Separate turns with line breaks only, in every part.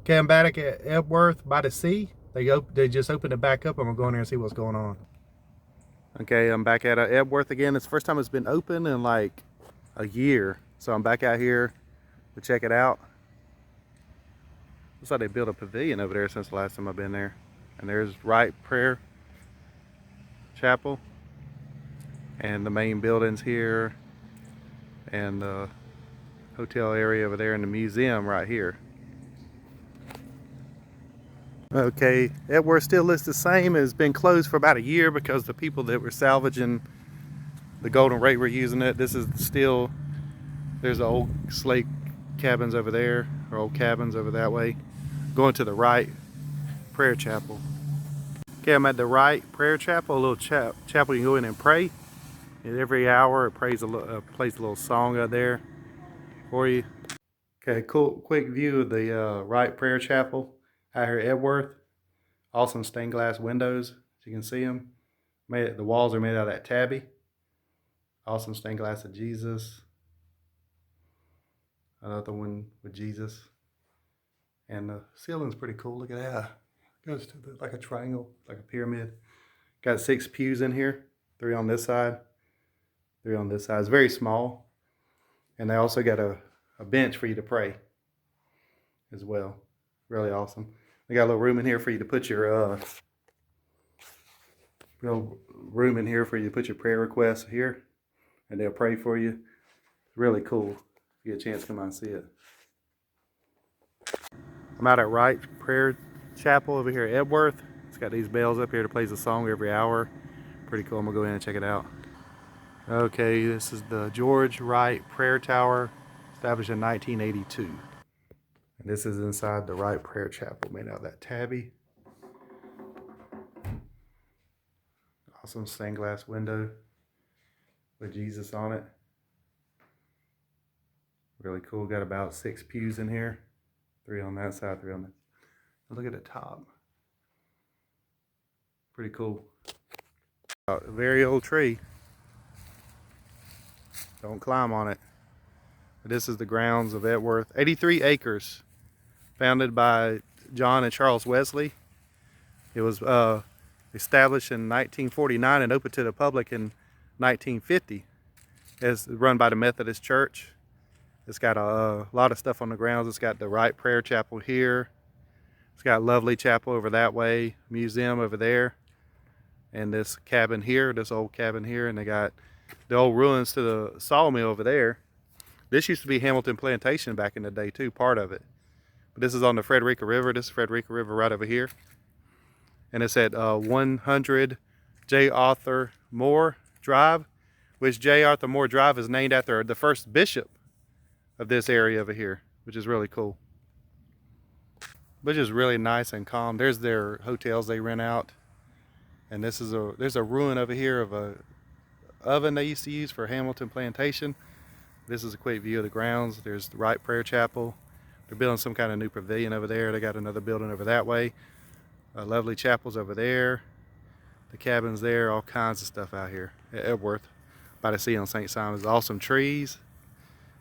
Okay, I'm back at Epworth by the sea. They just opened it back up. I'm gonna go in there and see what's going on. Okay, I'm back at Epworth again. It's the first time it's been open in like a year. So I'm back out here to check it out. Looks like they built a pavilion over there since the last time I've been there. And there's Wright Prayer Chapel. And the main buildings here. And the hotel area over there and the museum right here. Okay, Epworth still looks the same. It's been closed for about a year because the people that were salvaging the Golden Ray were using it. This is still, there's the old slate cabins over there, or old cabins over that way. Going to the Wright Prayer Chapel. Okay, I'm at the Wright Prayer Chapel, a little chapel you can go in and pray. And every hour it plays a little song out there for you. Okay, cool, quick view of the Wright Prayer Chapel out here at Epworth. Awesome stained glass windows, as you can see them. The walls are made out of that tabby. Awesome stained glass of Jesus. Another one with Jesus. And the ceiling's pretty cool. Look at that. It goes to like a triangle, like a pyramid. Got 6 pews in here. 3 on this side. 3 on this side. It's very small. And they also got a bench for you to pray as well. Really awesome. They got a little room in here for you to put your prayer requests here, and they'll pray for you. It's really cool. If you get a chance, come out and see it. I'm out at Wright Prayer Chapel over here at Epworth. It's got these bells up here that plays a song every hour. Pretty cool. I'm gonna go in and check it out. Okay, this is the George Wright Prayer Tower, established in 1982. And this is inside the Wright Prayer Chapel, made out of that tabby. Awesome stained glass window with Jesus on it. Really cool. Got about 6 pews in here. 3 on that side, 3 on that. Look at the top. Pretty cool. A very old tree. Don't climb on it. This is the grounds of Epworth. 83 acres. Founded by John and Charles Wesley. It was established in 1949 and opened to the public in 1950. It's run by the Methodist Church. It's got a lot of stuff on the grounds. It's got the Wright Prayer Chapel here. It's got Lovely Chapel over that way, museum over there, and this cabin here, this old cabin here, and they got the old ruins to the sawmill over there. This used to be Hamilton Plantation back in the day too, part of it. But this is on the Frederica River. This is Frederica River right over here. And it's at 100 J. Arthur Moore Drive, which J. Arthur Moore Drive is named after the first bishop of this area over here, which is really cool. But just really nice and calm. There's their hotels they rent out. And there's a ruin over here of a oven they used to use for Hamilton Plantation. This is a quick view of the grounds. There's the Wright Prayer Chapel. They're building some kind of new pavilion over there. They got another building over that way. Lovely chapels over there. The cabins there, all kinds of stuff out here at Epworth by the sea on St.Simons. Awesome trees.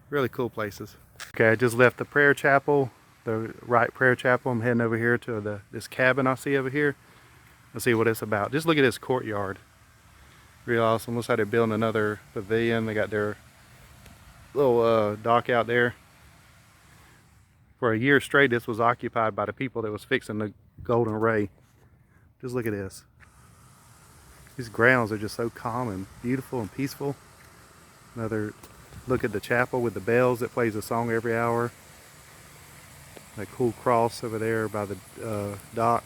Really cool places. Okay, I just left the prayer chapel, the Wright Prayer Chapel. I'm heading over here to this cabin I see over here. Let's see what it's about. Just look at this courtyard. Real awesome. Looks like they're building another pavilion. They got their little dock out there. For a year straight, this was occupied by the people that was fixing the Golden Ray. Just look at this. These grounds are just so calm and beautiful and peaceful. Another look at the chapel with the bells that plays a song every hour. That cool cross over there by the dock.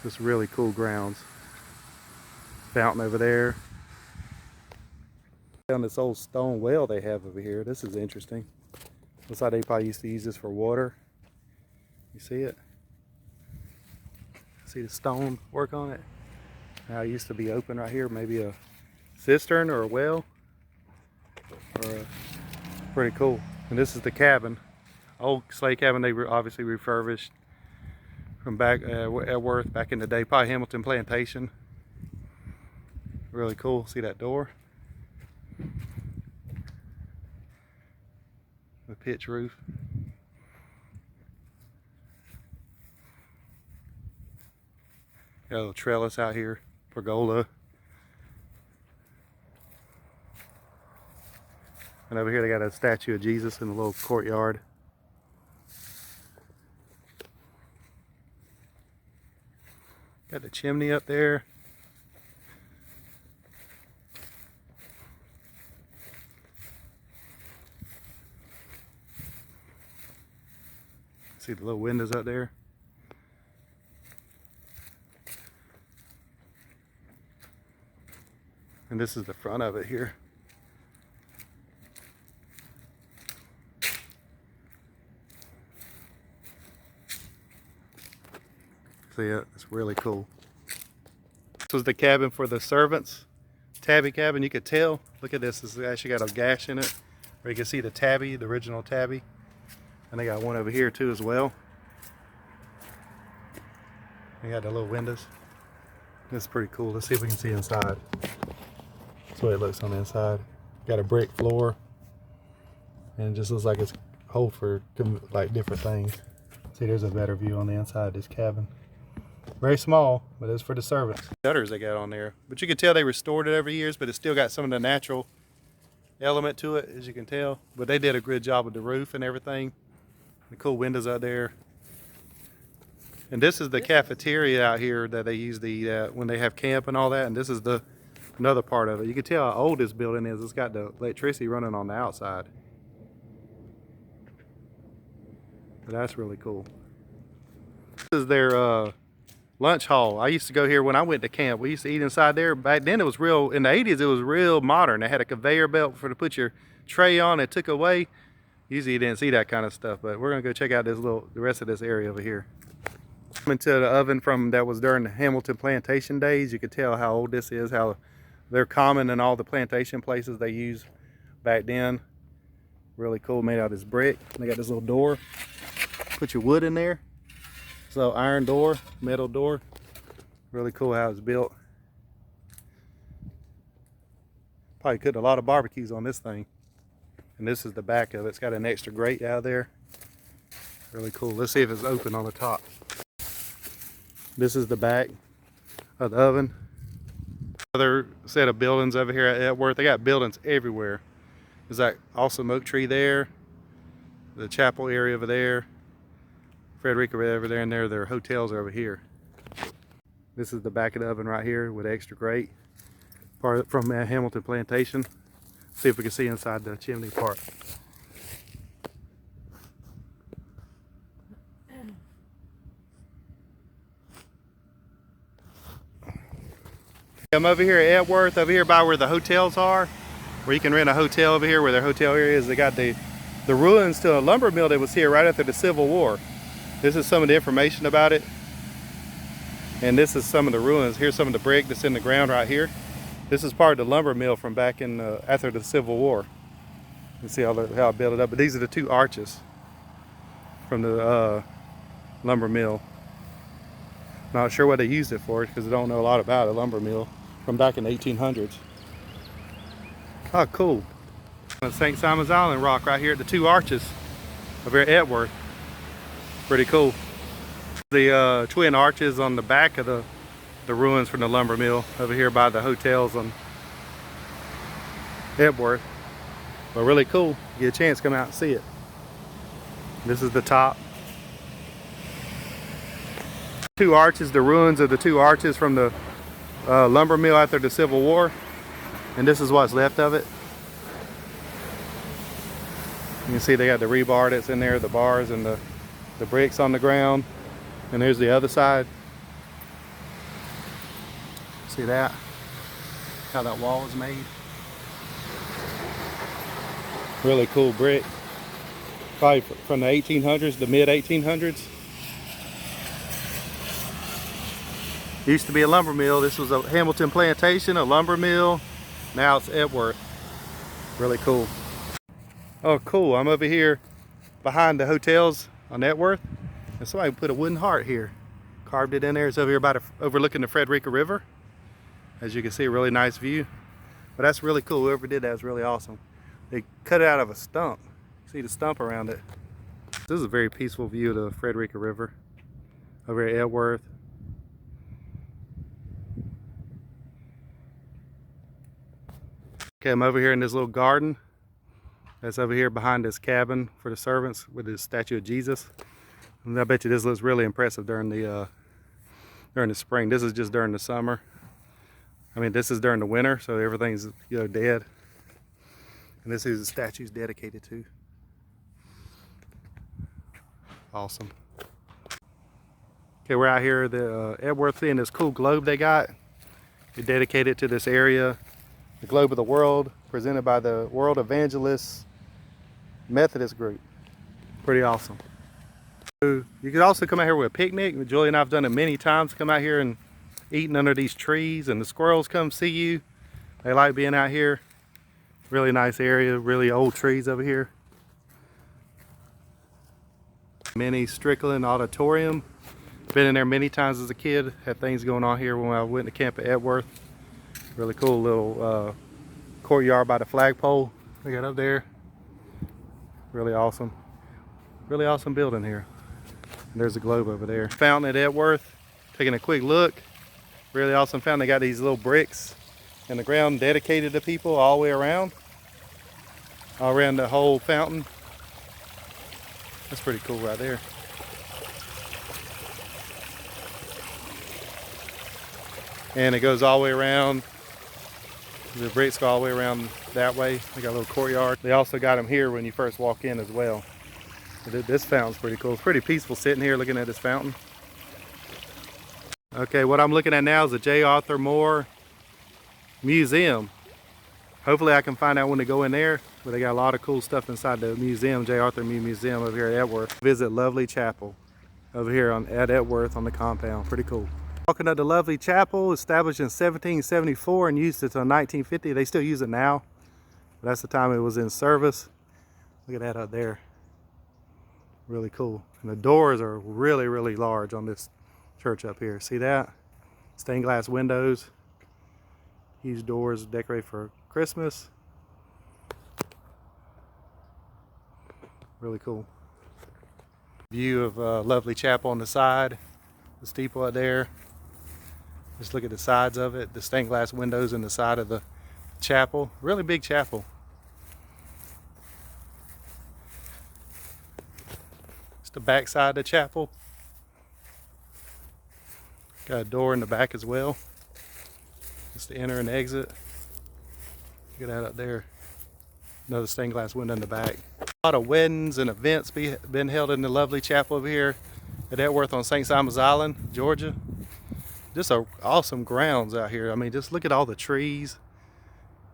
Just really cool grounds. Fountain over there. Down this old stone well they have over here. This is interesting. Looks like they probably used to use this for water. You see it? See the stone work on it? Now it used to be open right here. Maybe a cistern or a well. Pretty cool. And this is the cabin. Old slave cabin they obviously refurbished from back at Epworth back in the day. Probably Hamilton Plantation. Really cool. See that door? The pitch roof. Got a little trellis out here, pergola. And over here they got a statue of Jesus in the little courtyard. Got the chimney up there. See the little windows up there. And this is the front of it here. See it? It's really cool. This was the cabin for the servants. Tabby cabin, you could tell. Look at this. It's actually got a gash in it where you can see the tabby, the original tabby. And they got one over here too as well. They got the little windows. This is pretty cool. Let's see if we can see inside. That's what it looks on the inside. Got a brick floor. And it just looks like it's hold for like different things. See, there's a better view on the inside of this cabin. Very small, but it's for the servants. Shutters they got on there. But you can tell they restored it over years, but it's still got some of the natural element to it, as you can tell. But they did a good job with the roof and everything. The cool windows out there. And this is the cafeteria out here that they use when they have camp and all that. And this is another part of it. You can tell how old this building is. It's got the electricity running on the outside. But that's really cool. This is their lunch hall. I used to go here when I went to camp. We used to eat inside there. Back then it was real, in the 80s it was real modern. They had a conveyor belt to put your tray on. It took away. Usually you didn't see that kind of stuff, but we're gonna go check out the rest of this area over here. Coming to the oven that was during the Hamilton plantation days. You could tell how old this is, how they're common in all the plantation places they used back then. Really cool, made out of this brick. They got this little door. Put your wood in there. So iron door, metal door. Really cool how it's built. Probably cooked a lot of barbecues on this thing. And this is the back of it. It's got an extra grate out there. Really cool. Let's see if it's open on the top. This is the back of the oven. Another set of buildings over here at Epworth. They got buildings everywhere. There's that awesome oak tree there. The chapel area over there. Frederica over there, and their hotels are over here. This is the back of the oven right here with extra grate. Part from Hamilton plantation. See if we can see inside the chimney part. I'm over here at Epworth, over here by where the hotels are, where you can rent a hotel over here where their hotel area is. They got the ruins to a lumber mill that was here right after the Civil War. This is some of the information about it. And this is some of the ruins. Here's some of the brick that's in the ground right here. This is part of the lumber mill from back in after the Civil War. You see how I built it up. But these are the two arches from the lumber mill. Not sure what they used it for because I don't know a lot about a lumber mill from back in the 1800s. Oh, cool. St.Simons Island rock right here at the two arches of here at Epworth. Pretty cool. The twin arches on the back of the ruins from the lumber mill over here by the hotels on Epworth. But really cool. You get a chance to come out and see it. This is the top. Two arches, the ruins of the two arches from the lumber mill after the Civil War. And this is what's left of it. You can see they got the rebar that's in there, the bars and the bricks on the ground. And there's the other side. See that? How that wall is made. Really cool brick. Probably from the 1800s, the mid 1800s. Used to be a lumber mill. This was a Hamilton plantation, a lumber mill. Now it's Epworth. Really cool. Oh, cool. I'm over here behind the hotels on Epworth. And somebody put a wooden heart here. Carved it in there. It's over here overlooking the Frederica River. As you can see, a really nice view. But that's really cool. Whoever did that is really awesome. They cut it out of a stump. See the stump around it. This is a very peaceful view of the Frederica River over at Epworth. Okay, I'm over here in this little garden. That's over here behind this cabin for the servants with this statue of Jesus. And I bet you this looks really impressive during the spring. This is just during the summer. I mean, this is during the winter, so everything's, you know, dead. And this is the statue's dedicated to. Awesome. Okay, we're out here at the Epworth, seeing this cool globe they got. They dedicated to this area. The Globe of the World, presented by the World Evangelist Methodist Group. Pretty awesome. So you could also come out here with a picnic. Julie and I have done it many times. Come out here and eating under these trees, and the squirrels come see you. They like being out here. Really nice area, really old trees over here. Mini Strickland Auditorium. Been in there many times as a kid. Had things going on here when I went to camp at Epworth. Really cool little courtyard by the flagpole we got up there. Really awesome building here. And there's a globe over there. Fountain at Epworth. Taking a quick look. Really awesome fountain. They got these little bricks in the ground dedicated to people all the way around. All around the whole fountain. That's pretty cool right there. And it goes all the way around. The bricks go all the way around that way. They got a little courtyard. They also got them here when you first walk in as well. This fountain's pretty cool. It's pretty peaceful sitting here looking at this fountain. Okay, what I'm looking at now is the J. Arthur Moore Museum. Hopefully I can find out when to go in there, but they got a lot of cool stuff inside the museum, J. Arthur Museum over here at Epworth. Visit Lovely Chapel over here at Epworth on the compound. Pretty cool. Walking up the Lovely Chapel, established in 1774 and used until 1950. They still use it now. But that's the time it was in service. Look at that up there. Really cool. And the doors are really, really large on this church up here. See that? Stained glass windows. Huge doors decorated for Christmas. Really cool. View of Lovely Chapel on the side. The steeple up there. Just look at the sides of it. The stained glass windows in the side of the chapel. Really big chapel. It's the back side of the chapel. Got a door in the back as well. Just to enter and exit. Look at that up there. Another stained glass window in the back. A lot of weddings and events been held in the Lovely Chapel over here at Epworth on St.Simons Island, Georgia. Just awesome grounds out here. I mean, just look at all the trees,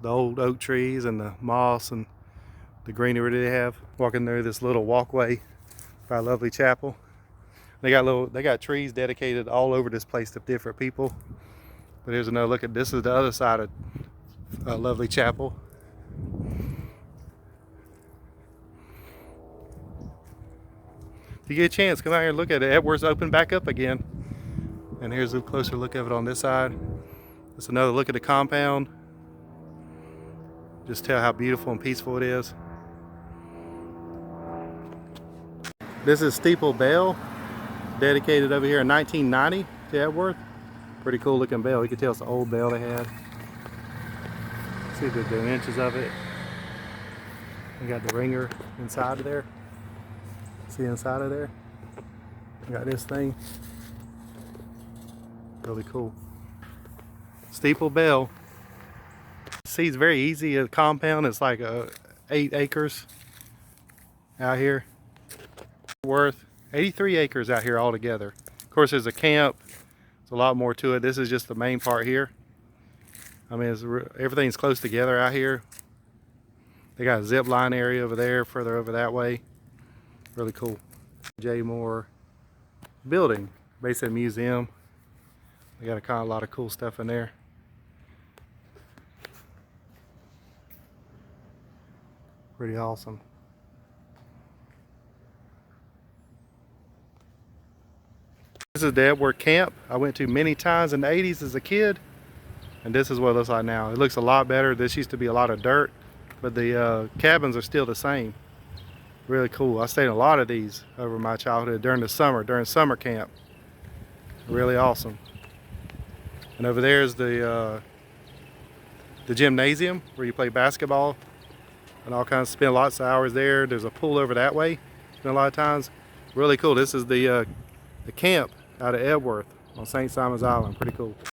the old oak trees and the moss and the greenery they have. Walking through this little walkway by Lovely Chapel. They got trees dedicated all over this place to different people. But here's another look at this. Is the other side of Lovely Chapel. If you get a chance, come out here and look at it. Epworth's opened back up again. And here's a closer look of it on this side. That's another look at the compound. Just tell how beautiful and peaceful it is. This is Steeple Bale, dedicated over here in 1990 to Epworth. Pretty cool looking bell. You can tell it's an old bell they had. See the dimensions of it. We got the ringer inside of there. See inside of there? We got this thing. Really cool. Steeple Bale. See, it's very easy. A compound. It's like 8 acres out here. Worth 83 acres out here altogether. Of course, there's a camp. There's a lot more to it. This is just the main part here. I mean, everything's close together out here. They got a zip line area over there, further over that way. Really cool. J. Moore building, basically a museum. They got a lot of cool stuff in there. Pretty awesome. This is the Epworth camp I went to many times in the 80s as a kid. And this is what it looks like now. It looks a lot better. This used to be a lot of dirt, but the cabins are still the same. Really cool. I stayed in a lot of these over my childhood during summer camp. Really awesome. And over there is the the gymnasium where you play basketball and all kinds. Spend lots of hours there. There's a pool over that way. Spend a lot of times. Really cool. This is the camp out of Epworth on St. Simons Island. Pretty cool.